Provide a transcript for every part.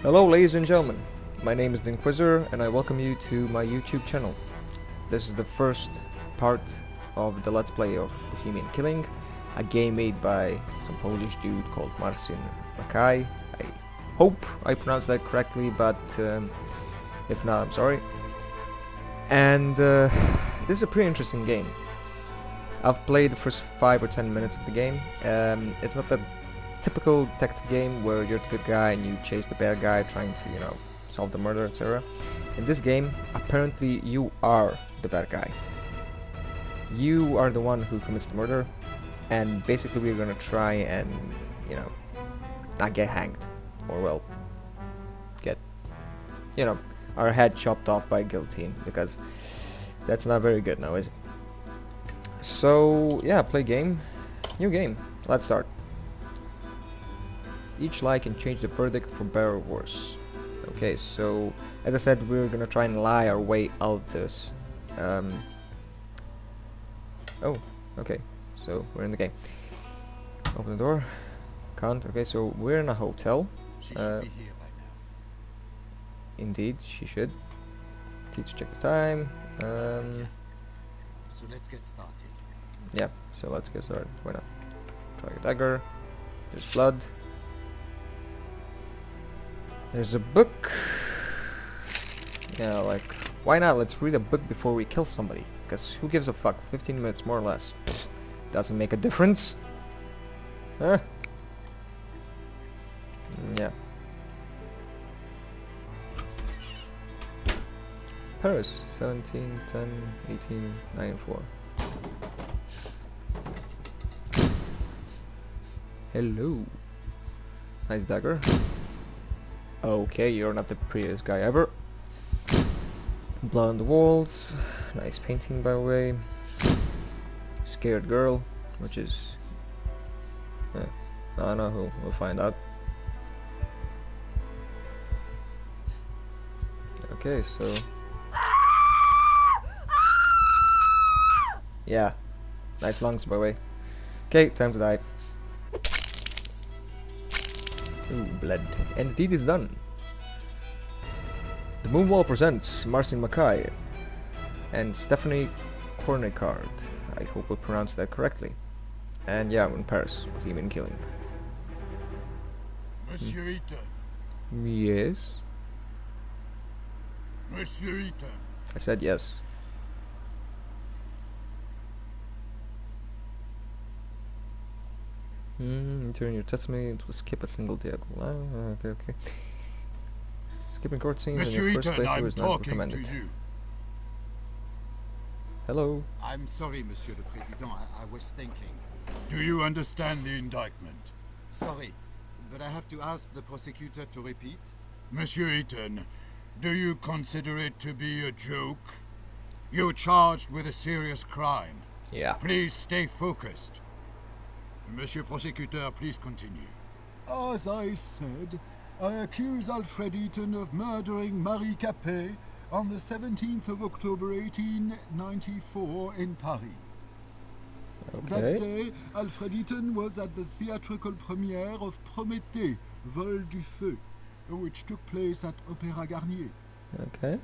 Hello ladies and gentlemen, my name is the Inquisitor and I welcome you to my YouTube channel. This is the first part of the Let's Play of Bohemian Killing, a game made by some Polish dude called Marcin Mackay. I hope I pronounced that correctly, but if not, I'm sorry. And this is a pretty interesting game. I've played the first 5 or 10 minutes of the game. It's not that typical detective game where you're the good guy and you chase the bad guy trying to, solve the murder, etc. In this game, apparently you are the bad guy. You are the one who commits the murder, and basically we're gonna try and, not get hanged, or well, get, our head chopped off by guillotine, because that's not very good now, is it? So, yeah, play game. New game. Let's start. Each lie can change the verdict for better or worse. Okay, so as I said, we're gonna try and lie our way out of this. Oh, okay, so we're in the game. Open the door. Can't. Okay, so we're in a hotel. She should be here by now. Indeed, she should. Let's check the time. So let's get started. Yeah, so let's get started. Why not? Try your dagger. There's blood. There's a book. Yeah, like, why not? Let's read a book before we kill somebody. Because who gives a fuck? 15 minutes more or less. Pfft, doesn't make a difference. Huh? Yeah. Paris, 17, 10, 18, 94. Hello. Nice dagger. Okay, you're not the prettiest guy ever. Blood on the walls. Nice painting, by the way. Scared girl, which is... I don't know who. We'll find out. Okay, so... Yeah. Nice lungs, by the way. Okay, time to die. Ooh, blood. And the deed is done. The Moonwall presents Marcin Mackay and Stephanie Cornicard. I hope I pronounced that correctly. And yeah, I'm in Paris. Bohemian Killing. Monsieur Eaton. Yes? Monsieur Eaton. I said yes. During your testimony to skip a single dialogue. Okay. Skipping court scenes Monsieur in your first Eaton, playthrough I'm is not talking recommended. to you. Hello. I'm sorry, Monsieur le Président. I was thinking. Do you understand the indictment? Sorry, but I have to ask the prosecutor to repeat. Monsieur Eaton, do you consider it to be a joke? You're charged with a serious crime. Yeah. Please stay focused. Monsieur Prosecutor, please continue. As I said, I accuse Alfred Eaton of murdering Marie Capet on the 17th of October 1894 in Paris. That Okay. day, Alfred Eaton was at the theatrical premiere of Prométhée, Vol du Feu, which took place at Opéra Garnier. Okay.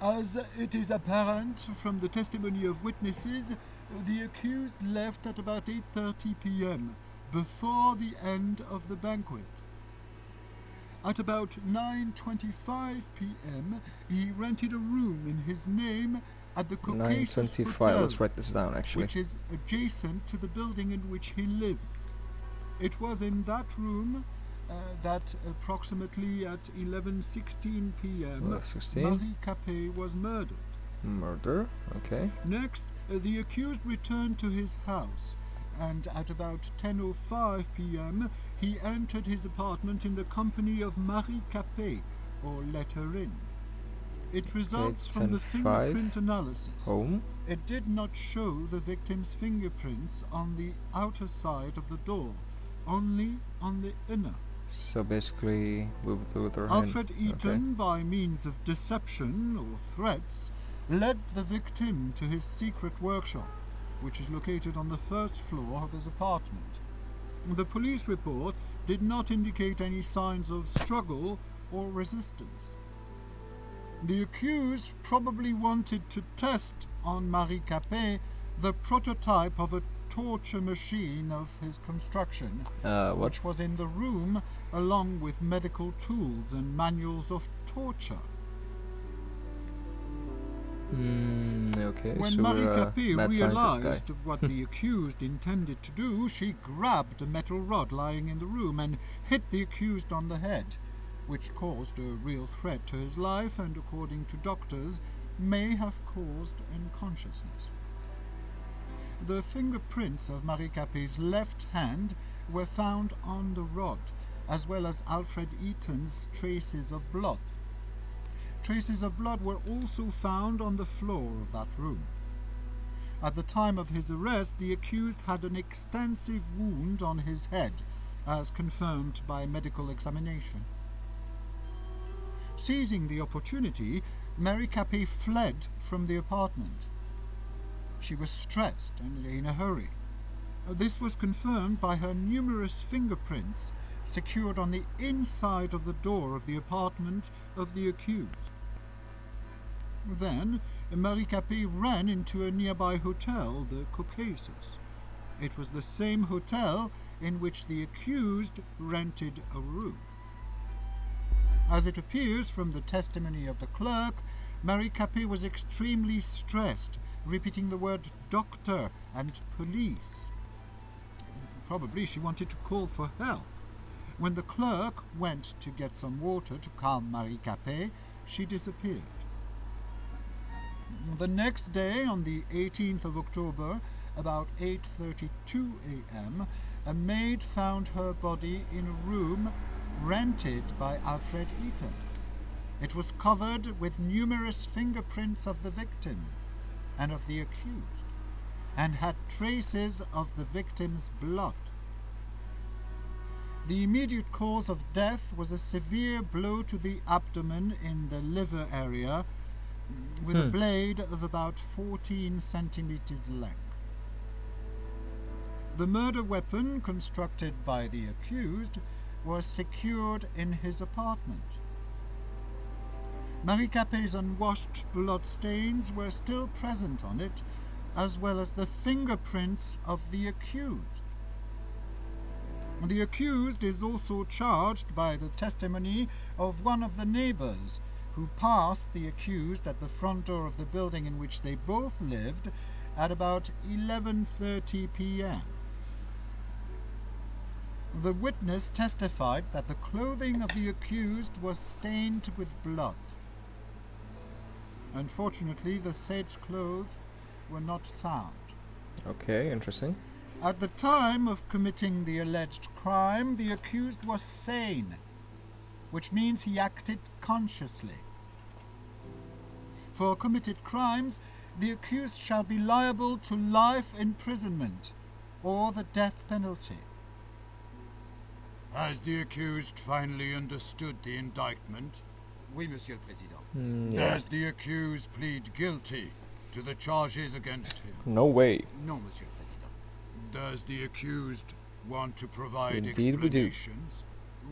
As it is apparent from the testimony of witnesses, the accused left at about 8:30 p.m. before the end of the banquet. At about 9:25 p.m., he rented a room in his name at the Caucasus 925. Hotel, Let's write this down, actually. which is adjacent to the building in which he lives. It was in that room that approximately at 11:16 p.m. 16. Marie Capet was murdered. Murder. Okay. Next, the accused returned to his house, and at about 10:05 p.m. he entered his apartment in the company of Marie Capet, or let her in. It results from the 10:05. fingerprint analysis. Home. It did not show the victim's fingerprints on the outer side of the door, only on the inner. So basically, with her Alfred hand. Eaton, by means of deception or threats, led the victim to his secret workshop, which is located on the first floor of his apartment. The police report did not indicate any signs of struggle or resistance. The accused probably wanted to test on Marie Capet the prototype of a torture machine of his construction, which was in the room along with medical tools and manuals of torture. Okay, When so Marie we're a Capet mad scientist realized what the accused intended to do, she grabbed a metal rod lying in the room and hit the accused on the head, which caused a real threat to his life and, according to doctors, may have caused unconsciousness. The fingerprints of Marie Capet's left hand were found on the rod, as well as Alfred Eaton's traces of blood. Traces of blood were also found on the floor of that room. At the time of his arrest, the accused had an extensive wound on his head, as confirmed by medical examination. Seizing the opportunity, Marie Capet fled from the apartment. She was stressed and in a hurry. This was confirmed by her numerous fingerprints secured on the inside of the door of the apartment of the accused. Then, Marie Capet ran into a nearby hotel, the Caucasus. It was the same hotel in which the accused rented a room. As it appears from the testimony of the clerk, Marie Capet was extremely stressed, repeating the word doctor and police. Probably she wanted to call for help. When the clerk went to get some water to calm Marie Capet, she disappeared. The next day, on the 18th of October, about 8:32 a.m., a maid found her body in a room rented by Alfred Eaton. It was covered with numerous fingerprints of the victim and of the accused, and had traces of the victim's blood. The immediate cause of death was a severe blow to the abdomen in the liver area, with a blade of about 14 centimeters length. The murder weapon, constructed by the accused, was secured in his apartment. Marie Capet's unwashed blood stains were still present on it, as well as the fingerprints of the accused. The accused is also charged by the testimony of one of the neighbors, who passed the accused at the front door of the building in which they both lived at about 11:30 p.m. The witness testified that the clothing of the accused was stained with blood. Unfortunately, the said clothes were not found. Okay, interesting. At the time of committing the alleged crime, the accused was sane, which means he acted consciously. For committed crimes, the accused shall be liable to life imprisonment or the death penalty. Has the accused finally understood the indictment? Oui, Monsieur le Président. Does the accused plead guilty to the charges against him? No way. Non, Monsieur le Président. Does the accused want to provide Indeed we do. explanations?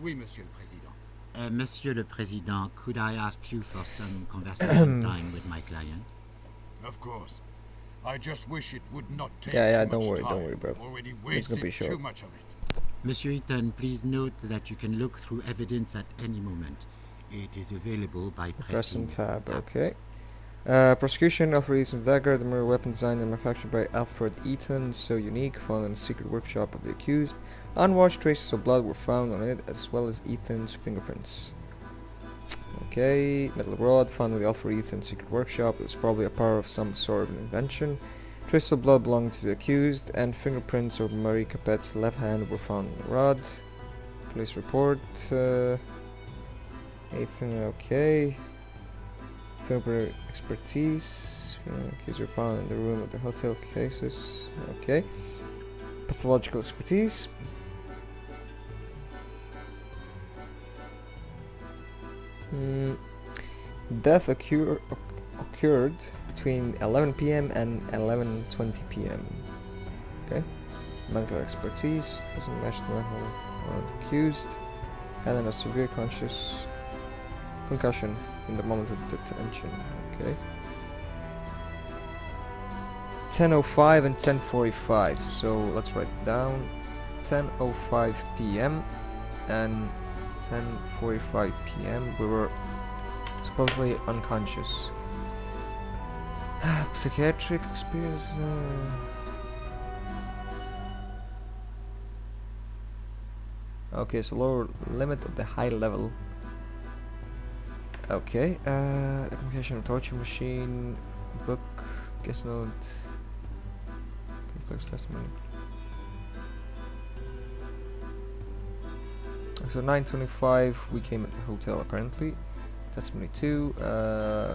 Oui, Monsieur le Président. Monsieur le Président, could I ask you for some conversation time with my client? Of course. I just wish it would not take Yeah, too don't much worry, time. don't worry, bro. I've already It's wasted gonna be short. too much of it. Monsieur Eaton, please note that you can look through evidence at any moment. It is available by Pressing pressing tab, okay. Prosecution of Eaton's dagger, the murder weapon designed and manufactured by Alfred Eaton, so unique, found in the secret workshop of the accused. Unwashed traces of blood were found on it, as well as Eaton's fingerprints. Okay, metal rod found in the Alfred Eaton secret workshop. It was probably a part of some sort of an invention. Traces of blood belonging to the accused, and fingerprints of Marie Capet's left hand were found in the rod. Police report. Ethan, okay. Fingerprint expertise. Keys were found in the room of the hotel cases. Okay. Pathological expertise. Death occurred between 11 p.m. and 11:20 p.m. Okay. Mental expertise. accused. Helen has severe concussion in the moment of detention. Okay. 10:05 and 10:45. So let's write down 10:05 p.m. and 10:45 p.m. We were supposedly unconscious. Psychiatric experience. Okay, so lower limit of the high level. Okay, communication torture machine, book, guess note, complex testimony. So 9:25, we came at the hotel apparently. Testimony 2,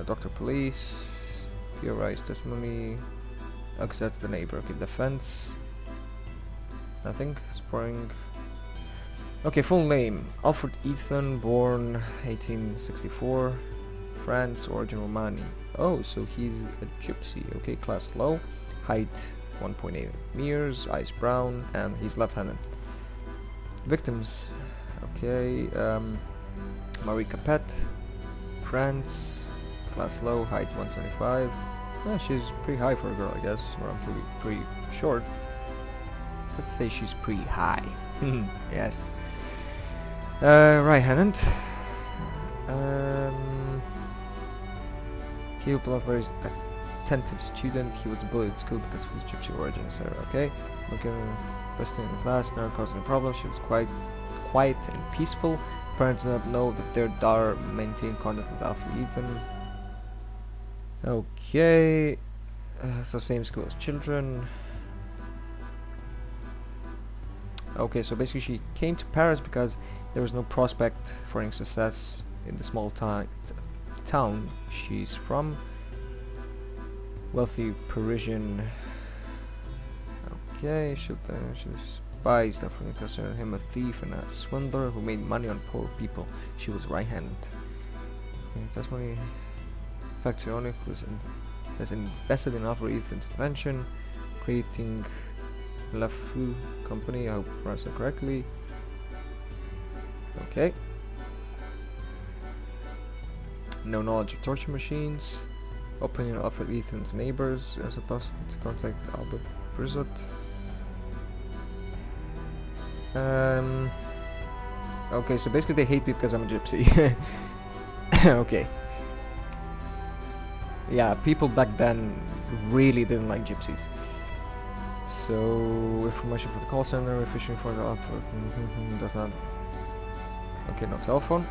Dr. Police, theorized testimony. Okay, so that's the neighbor. Okay, defense. Nothing. Sparring. Okay, full name. Alfred Ethan, born 1864, France, origin Romani. Oh, so he's a gypsy. Okay, class low. Height 1.8 meters, eyes brown, and he's left-handed. Victims. Okay, Marie Capet, France, class low, height 175. She's pretty high for a girl, I guess. Or I'm pretty short. Let's say she's pretty high. Yes. Right-handed. Capable of very attentive student. He was bullied at school because of his gypsy origin, etc. Okay. Looking best in the class, never caused any problems. She was quite quiet and peaceful. Parents do not know that their daughter maintained contact with Alfred Ethan. Okay. So same school as children. Okay, so basically she came to Paris because there was no prospect for any success in the small town she's from. Wealthy Parisian. Okay, she despised Alfred, considered him a thief and a swindler who made money on poor people. She was right-handed. Okay, testimony. Factorionic has invested in Alfred Ethan's invention, creating LaFou company, I hope I pronounced it correctly. Okay. No knowledge of torture machines. Opinion of Alfred Ethan's neighbors. Is it possible to contact Albert Brizot? Okay, so basically they hate me because I'm a gypsy. Okay. Yeah, people back then really didn't like gypsies. So, information for the call center, fishing for the Alfred, does not. Okay, no telephone.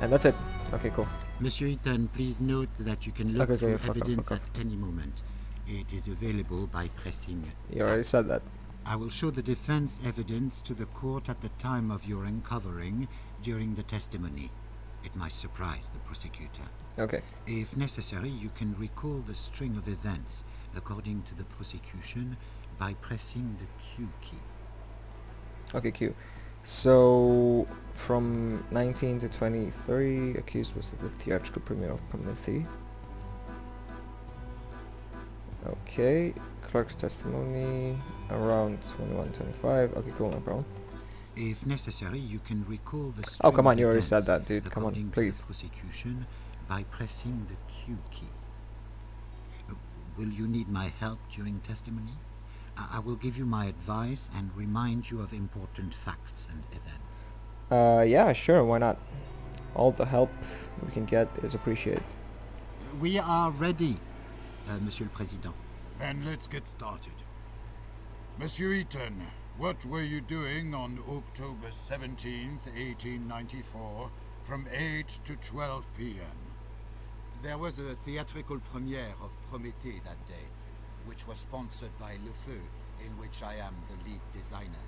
And that's it. Okay, cool. Monsieur Eaton, please note that you can look Okay, through fuck off, evidence fuck at any moment. It is available by pressing. You already said that. I will show the defense evidence to the court at the time of your uncovering during the testimony. It might surprise the prosecutor. Okay. If necessary, you can recall the string of events according to the prosecution by pressing the Q key. Okay, Q. So, from 19 to 23, accused was at the theatrical premiere of Prometheus. Okay, clerk's testimony around 21:25. Okay, cool, no problem. If necessary, you can recall the string Oh, come on, of you already events said that, dude. Come on, according to please. the prosecution by pressing the Q key. Will you need my help during testimony? I will give you my advice and remind you of important facts and events. Yeah, sure, why not? All the help we can get is appreciated. We are ready, Monsieur le Président. Then let's get started. Monsieur Eaton, what were you doing on October 17th, 1894, from 8 to 12 p.m.? There was a theatrical premiere of Prometheus that day, which was sponsored by LaFou, in which I am the lead designer.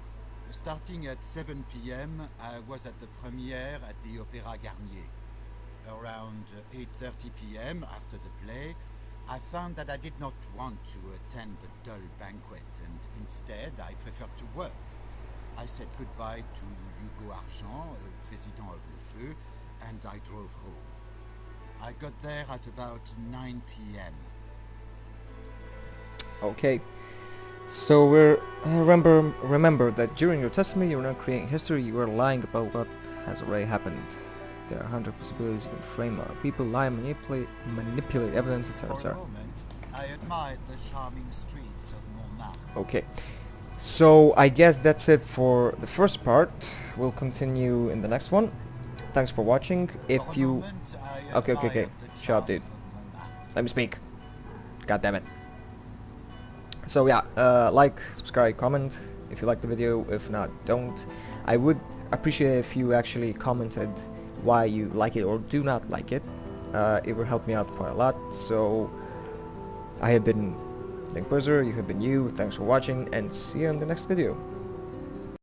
Starting at 7 p.m., I was at the premiere at the Opéra Garnier. Around 8:30 p.m., after the play, I found that I did not want to attend the dull banquet, and instead I preferred to work. I said goodbye to Hugo Argent, president of LaFou, and I drove home. I got there at about 9 p.m. Okay. So remember that during your testimony you are not creating history, you are lying about what has already happened. There are 100 possibilities you can frame out. People lie, manipulate evidence, etc. For a etc. moment, I admired the charming streets of Montmartre. Okay. So I guess that's it for the first part. We'll continue in the next one. Thanks for watching. If For a you moment, I Okay. admired the Shut up, dude. charms of Montmartre. Let me speak. God damn it. So yeah, like, subscribe, comment if you like the video. If not, don't. I would appreciate if you actually commented why you like it or do not like it. It will help me out quite a lot. So I have been the Inquisitor, you have been you. Thanks for watching, and see you in the next video.